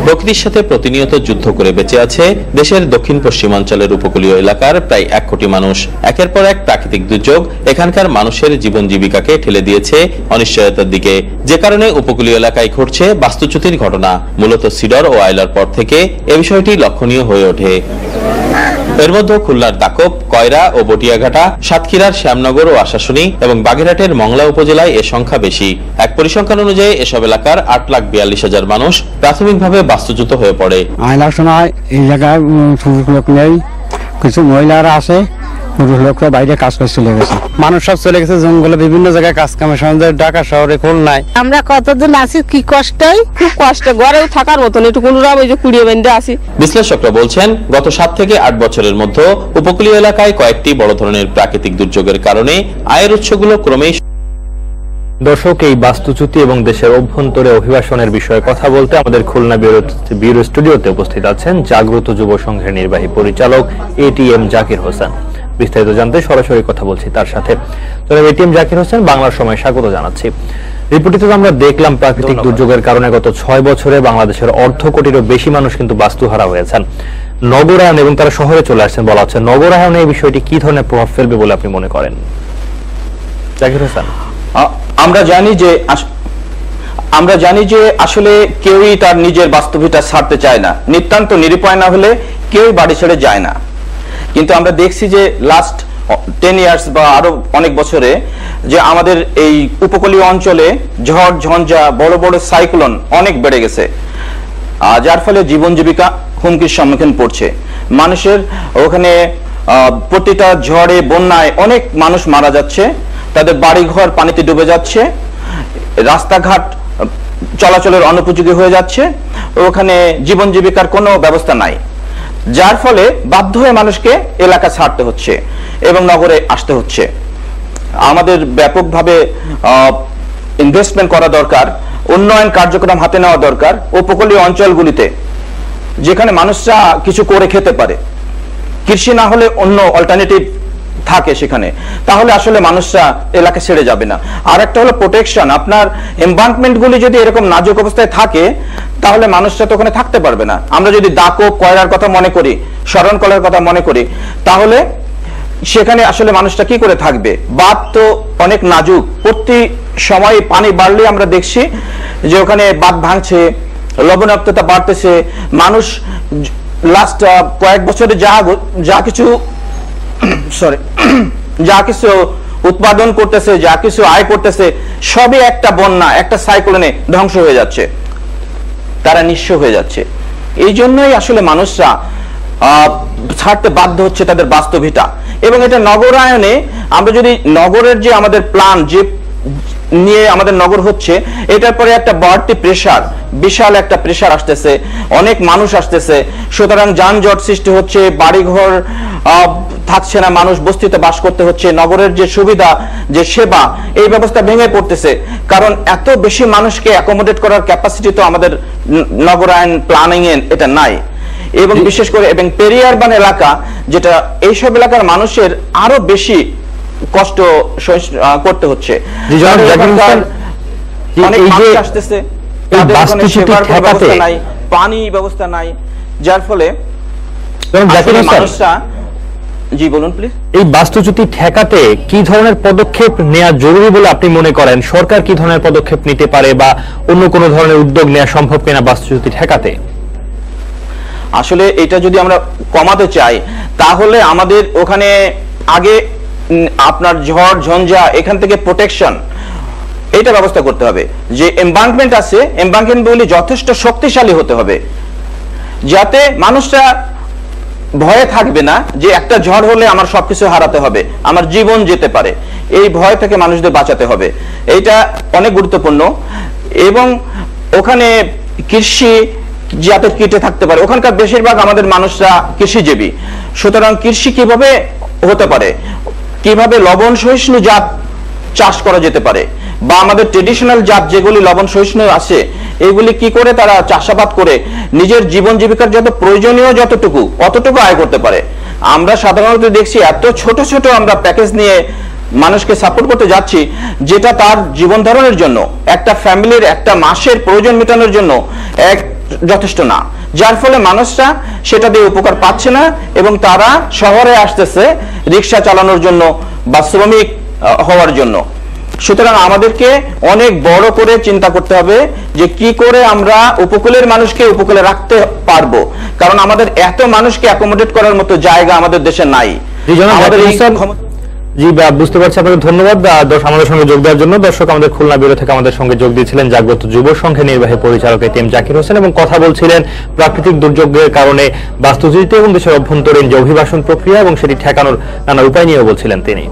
প্রকৃতির সাথে প্রতিনিয়ত যুদ্ধ করে বেঁচে আছে দেশের দক্ষিণ পশ্চিমাঞ্চলের উপকূলীয় এলাকার প্রায় 1 কোটি মানুষ। একের পর এক প্রাকৃতিক দুর্যোগ এখানকার মানুষের জীবন জীবিকাকে ঠেলে দিয়েছে অনিশ্চয়তার দিকে, যে কারণে উপকূলীয় এলাকায় ঘটছে বাস্তুচ্যুতির ঘটনা। মূলত সিডর ও আইলার পর থেকে এ বিষয়টি লক্ষণীয় হয়ে ওঠে। এর মধ্যে খুলনার দাকব, কয়রা ও বটিয়াঘাটা, সাতক্ষীরার শ্যামনগর ও আশাশুনি এবং বাগেরহাটের মংলা উপজেলায় এ সংখ্যা বেশি। এক পরিসংখ্যান অনুযায়ী এসব এলাকার 8,42,000 মানুষ প্রাথমিকভাবে বাস্তুচ্যুত হয়ে পড়ে। আইলার সময় এই জায়গায় পুরুষ লোক নেই, কিছু মহিলারা আছে, পুরুষ লোকরা বাইরে কাজ করে চলে গেছে। মানুষ সব চলে গেছে জঙ্গলে, বিভিন্ন জায়গায় কাজ কামের সঙ্গে ঢাকা শহরে খুলনায়। আমরা কতদিন আছি, কি কষ্টই, খুব কষ্ট, ঘরেও থাকার মতন একটু কোনরা ওই যে কুড়িয়ে বেঁধে আসি। বিশ্লেষকরা বলছেন গত 7 থেকে 8 বছরের মধ্যে উপকূলীয় এলাকায় কয়েকটি বড় ধরনের প্রাকৃতিক দুর্যোগের কারণে আয়ের উৎসগুলো ক্রমেই। দর্শক, এই বাস্তুচ্যুতি এবং দেশের অভ্যন্তরে অভিবাসনের বিষয়ে কথা বলতে আমাদের খুলনা ব্যুরো স্টুডিওতে উপস্থিত আছেন জাগ্রত যুব সংঘের নির্বাহী পরিচালক এটিএম জাকির হোসেন। বিস্তারিত জানতে সরাসরি কথা বলছি তার সাথে। এটিএম জাকির হোসেন, বাংলার সময় স্বাগত জানাচ্ছি। রিপোর্টে আমরা দেখলাম প্রাকৃতিক দুর্যোগের কারণে গত 6 বছরে বাংলাদেশের 1/2 কোটিরও বেশি মানুষ কিন্তু বাস্তুহারা হয়েছেন। নগরায়ন এবং তারা শহরে চলে আসছেন বলা হচ্ছে। নগরায়নে এই বিষয়টি কি ধরনের প্রভাব ফেলবে বলে আপনি মনে করেন, জাকির হোসেন? আমরা জানি যে আসলে কেউই তার নিজের বাস্তবিকতা ছাড়তে চায় না। নিতান্ত নিরুপায় না হলে কেউই বাড়ি ছেড়ে যায় না। কিন্তু আমরা দেখছি যে লাস্ট 10 ইয়ার্স বা আরো অনেক বছরে যে আমাদের এই উপকূলীয় অঞ্চলে ঝড় ঝঞ্ঝা, বড় বড় সাইক্লোন অনেক বেড়ে গেছে, যার ফলে জীবন জীবিকা হুমকির সম্মুখীন পড়ছে। মানুষের ওখানে প্রতিটা ঝড়ে, বন্যায় অনেক মানুষ মারা যাচ্ছে, তাদের বাড়িঘর পানিতে ডুবে যাচ্ছে, রাস্তাঘাট চলাচলের অনুপযোগী হয়ে যাচ্ছে, ওখানে জীবন জীবিকার কোনো ব্যবস্থা নাই, যার ফলে বাধ্য হয়ে মানুষকে এলাকা ছাড়তে হচ্ছে এবং নগরে আসতে হচ্ছে। আমাদের ব্যাপকভাবে ইনভেস্টমেন্ট করা দরকার, উন্নয়ন কার্যক্রম হাতে নেওয়া দরকার উপকূলীয় অঞ্চলগুলিতে, যেখানে মানুষরা কিছু করে খেতে পারে, কৃষি না হলে অন্য অল্টারনেটিভ থাকে সেখানে, তাহলে আসলে মানুষরা এলাকা ছেড়ে যাবে না। আর একটা হলো প্রোটেকশন। আপনার এমবাঙ্কমেন্টগুলি যদি এরকম নাজুক অবস্থায় থাকে তাহলে মানুষরা তো ওখানে থাকতে পারবে না। আমরা যদি দাকব, কয়রার কথা মনে করি, শরণকলার কথা মনে করি, তাহলে সেখানে আসলে মানুষটা কি করে থাকবে? বাঁধ তো অনেক নাজুক, প্রতি সময় পানি বাড়লে আমরা দেখছি যে ওখানে বাঁধ ভাঙছে, লবণাক্ততা বাড়তেছে। মানুষ লাস্ট কয়েক বছরে যা কিছু উৎপাদন করতেছে, যা কিছু আয় করতেছে, সবই একটা বন্যা, একটা সাইক্লোনে ধ্বংস হয়ে যাচ্ছে, তারা নিঃস্ব হয়ে যাচ্ছে। এই জন্যই আসলে মানুষরা ছাড়তে বাধ্য হচ্ছে তাদের বাস্তবিকতা। এবং এটা নগরায়নে আমরা যদি নগরের যে আমাদের প্ল্যান যে নিয়ে আমাদের নগর হচ্ছে, এটার পরে একটা বাড়তি প্রেসার, বিশাল একটা প্রেসার আসতেছে, অনেক মানুষ আসতেছে, সুতরাং যানজট সৃষ্টি হচ্ছে, বাড়িঘর থাকছে না, মানুষ বস্তিতে বাস করতে হচ্ছে, নগরের যে সুবিধা, যে সেবা, এই ব্যবস্থা ভেঙে পড়তেছে। কারণ এত বেশি মানুষকে অ্যাকোমোডেট করার ক্যাপাসিটি তো আমাদের নগরায়ন প্ল্যানিং এ এটা নাই। এবং বিশেষ করে এবং পেরিয়ারবান এলাকা, যেটা এইসব এলাকার মানুষের আরো বেশি কষ্ট করতে হচ্ছে। পানি ব্যবস্থা নাই, যার ফলে মানুষরা। জি বলুন প্লিজ। এই বাস্তুচ্যুতি ঠেকাতে কি ধরনের পদক্ষেপ নেওয়া জরুরি বলে আপনি মনে করেন? সরকার কি ধরনের পদক্ষেপ নিতে পারে বা অন্য কোন ধরনের উদ্যোগ নেওয়া সম্ভব কিনা বাস্তুচ্যুতি ঠেকাতে? আসলে এটা যদি আমরা কমাতে চাই তাহলে আমাদের ওখানে আগে আপনার ঝড় ঝঞ্ঝা এখান থেকে প্রোটেকশন, এটা ব্যবস্থা করতে হবে। যে এমবাঙ্কমেন্ট আছে, এমবাঙ্কমেন্টগুলি যথেষ্ট শক্তিশালী হতে হবে, যাতে মানুষরা ভয়ে থাকবে না যে একটা ঝড় হলে আমার সবকিছু হারাতে হবে, আমার জীবন যেতে পারে। এই ভয় থেকে মানুষদের বাঁচাতে হবে, এইটা অনেক গুরুত্বপূর্ণ। এবং ওখানে কৃষি যাতে কেটে থাকতে পারে, ওখানকার বেশিরভাগ আমাদের মানুষরা কৃষিজীবী, সুতরাং কৃষি কিভাবে হতে পারে, কিভাবে লবণ সহিষ্ণু জাত চাষ করা যেতে পারে, বা আমাদের ট্রেডিশনাল জাত যেগুলি লবণ সহিষ্ণু আছে, এইগুলি কি করে তারা চাষাবাদ করে নিজের জীবন জীবিকার যত প্রয়োজনীয় যতটুকু অতটুকু আয় করতে পারে। আমরা সাধারণত দেখছি এত ছোট ছোট আমরা প্যাকেজ নিয়ে মানুষকে সাপোর্ট করতে যাচ্ছি, যেটা তার জীবন ধারণের জন্য, একটা ফ্যামিলির একটা মাসের প্রয়োজন মেটানোর জন্য যথেষ্ট না, যার ফলে মানুষরা সেটা দিয়ে উপকার পাচ্ছে না এবং তারা শহরে আসতেছে রিক্সা চালানোর জন্য বা শ্রমিক হওয়ার জন্য। সুতরাং আমাদেরকে অনেক বড় করে চিন্তা করতে হবে যে কি করে আমরা উপকূলের মানুষকে উপকূলে রাখতে পারবো, কারণ আমাদের এত মানুষকে অ্যাকোমোডেট করার মতো জায়গা আমাদের দেশে নাই। আমাদের এই জি বুঝতে পারছি, আপনাকে ধন্যবাদ আমাদের সঙ্গে যোগ দেওয়ার জন্য। দর্শক, আমাদের খুলনা ব্যুরো থেকে আমাদের সঙ্গে যোগ দিয়েছিলেন জাগ্রত যুব সংঘের নির্বাহী পরিচালক ATM জাকির হোসেন এবং কথা বলছিলেন প্রাকৃতিক দুর্যোগের কারণে বাস্তুচ্যুতি এবং দেশের অভ্যন্তরীণ যে অভিবাসন প্রক্রিয়া এবং সেটি ঠেকানোর নানা উপায় নিয়েও বলছিলেন তিনি।